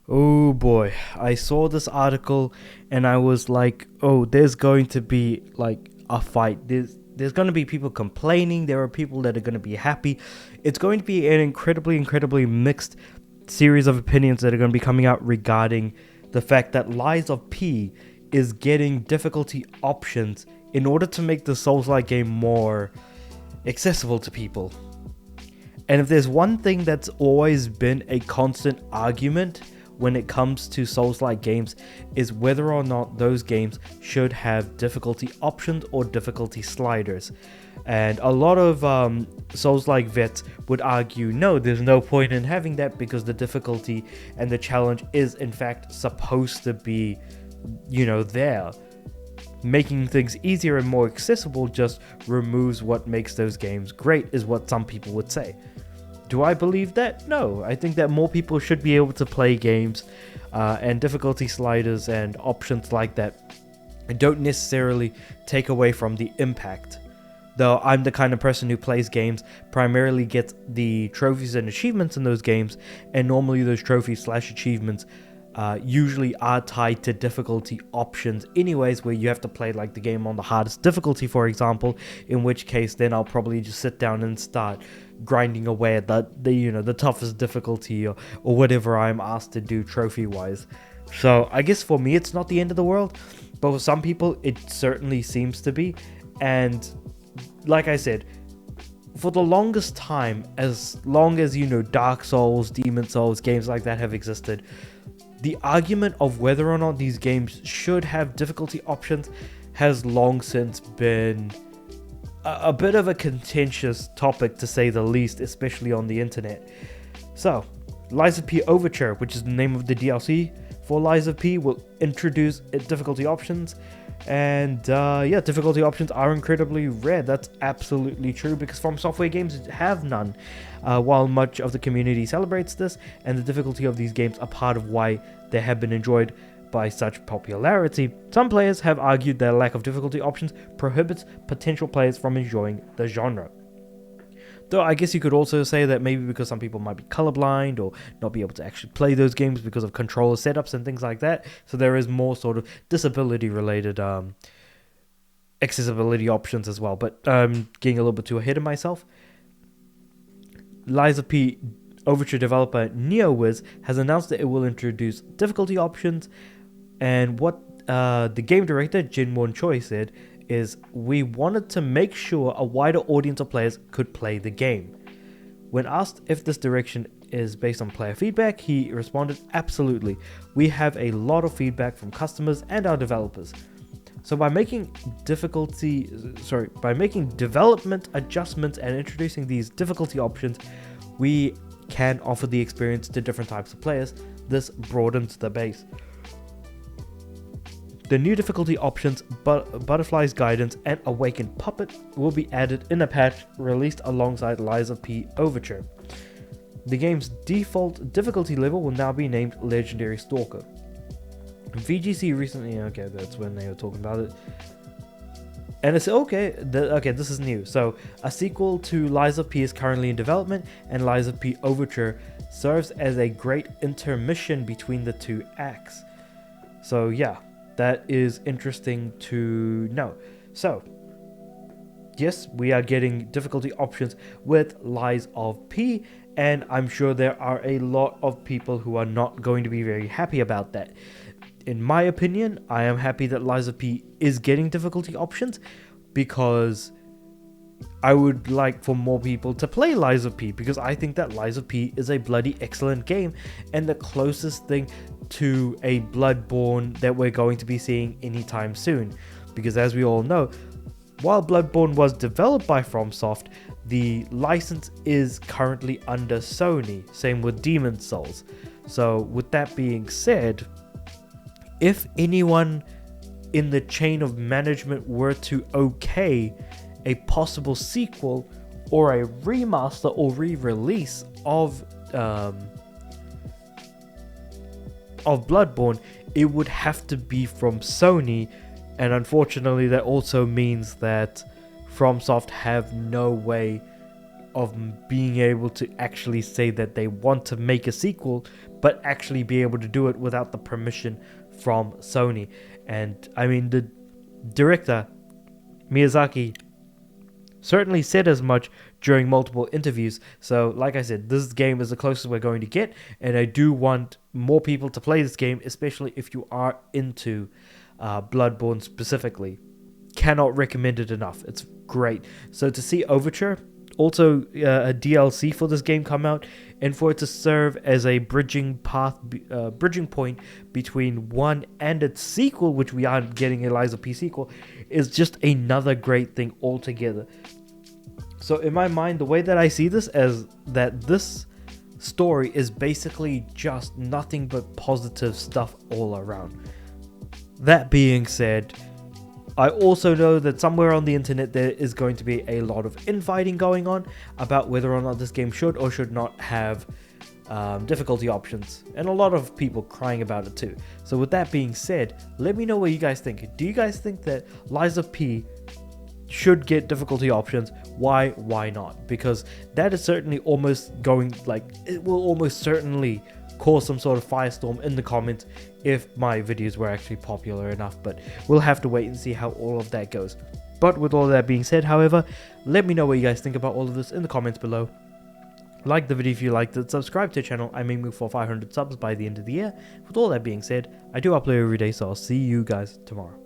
Oh boy, I saw this article and I was like, oh, there's going to be like a fight. There's going to be people complaining, there are people that are going to be happy. It's going to be an incredibly mixed series of opinions that are going to be coming out regarding the fact that Lies of P is getting difficulty options in order to make the Souls-like game more accessible to people. And if there's one thing that's always been a constant argument when it comes to Souls-like games, is whether or not those games should have difficulty options or difficulty sliders. And a lot of Souls-like vets would argue, no, there's no point in having that because the difficulty and the challenge is in fact supposed to be, there. Making things easier and more accessible just removes what makes those games great, is what some people would say. Do I believe that? No. I think that more people should be able to play games, and difficulty sliders and options like that don't necessarily take away from the impact. Though I'm the kind of person who plays games, primarily gets the trophies and achievements in those games, and normally those trophies/achievements usually are tied to difficulty options anyways, where you have to play like the game on the hardest difficulty, for example, in which case then I'll probably just sit down and start grinding away at the toughest difficulty or whatever I'm asked to do trophy wise. So I guess for me it's not the end of the world, but for some people it certainly seems to be. And like I said, for the longest time, as long as Dark Souls, Demon Souls, games like that have existed, the argument of whether or not these games should have difficulty options has long since been a bit of a contentious topic, to say the least, especially on the internet. So, Lies of P Overture, which is the name of the DLC for Lies of P, will introduce difficulty options. And difficulty options are incredibly rare. That's absolutely true, because From Software games have none. While much of the community celebrates this, and the difficulty of these games are part of why they have been enjoyed by such popularity, some players have argued that a lack of difficulty options prohibits potential players from enjoying the genre. Though I guess you could also say that maybe because some people might be colorblind or not be able to actually play those games because of controller setups and things like that, so there is more sort of disability related accessibility options as well. But getting a little bit too ahead of myself. Lies of P Overture developer NeoWiz has announced that it will introduce difficulty options, and what the game director Jinwon Choi said is, "We wanted to make sure a wider audience of players could play the game." When asked if this direction is based on player feedback, he responded, "Absolutely. We have a lot of feedback from customers and our developers. So by making development adjustments and introducing these difficulty options, we can offer the experience to different types of players. This broadens the base." The new difficulty options, Butterfly's Guidance and Awakened Puppet, will be added in a patch released alongside Lies of P Overture. The game's default difficulty level will now be named Legendary Stalker. VGC recently, that's when they were talking about it. And it's this is new. So, a sequel to Lies of P is currently in development, and Lies of P Overture serves as a great intermission between the two acts. So, yeah. That is interesting to know. So, yes, we are getting difficulty options with Lies of P, and I'm sure there are a lot of people who are not going to be very happy about that. In my opinion, I am happy that Lies of P is getting difficulty options, because I would like for more people to play Lies of P, because I think that Lies of P is a bloody excellent game, and the closest thing to a Bloodborne that we're going to be seeing anytime soon. Because as we all know, while Bloodborne was developed by FromSoft, the license is currently under Sony, same with Demon Souls. So with that being said, if anyone in the chain of management were to okay a possible sequel or a remaster or re-release of Bloodborne, it would have to be from Sony, and unfortunately that also means that FromSoft have no way of being able to actually say that they want to make a sequel, but actually be able to do it without the permission from Sony. And I mean, the director Miyazaki certainly said as much during multiple interviews. So like I said, this game is the closest we're going to get, and I do want more people to play this game, especially if you are into Bloodborne specifically. Cannot recommend it enough. It's great. So to see Overture, also a DLC for this game, come out, and for it to serve as a bridging point between one and its sequel, which we aren't getting a Lies of P sequel, is just another great thing altogether. So in my mind, the way that I see this is that this story is basically just nothing but positive stuff all around. That being said, I also know that somewhere on the internet there is going to be a lot of infighting going on about whether or not this game should or should not have difficulty options, and a lot of people crying about it too. So with that being said, let me know what you guys think. Do you guys think that Lies of P should get difficulty options? Why not? Because that is certainly almost going, like, it will almost certainly cause some sort of firestorm in the comments if my videos were actually popular enough, but we'll have to wait and see how all of that goes. But with all that being said, however, let me know what you guys think about all of this in the comments below. Like the video if you liked it, subscribe to the channel. I'm aiming for 500 subs by the end of the year. With all that being said, I do upload every day, so I'll see you guys tomorrow.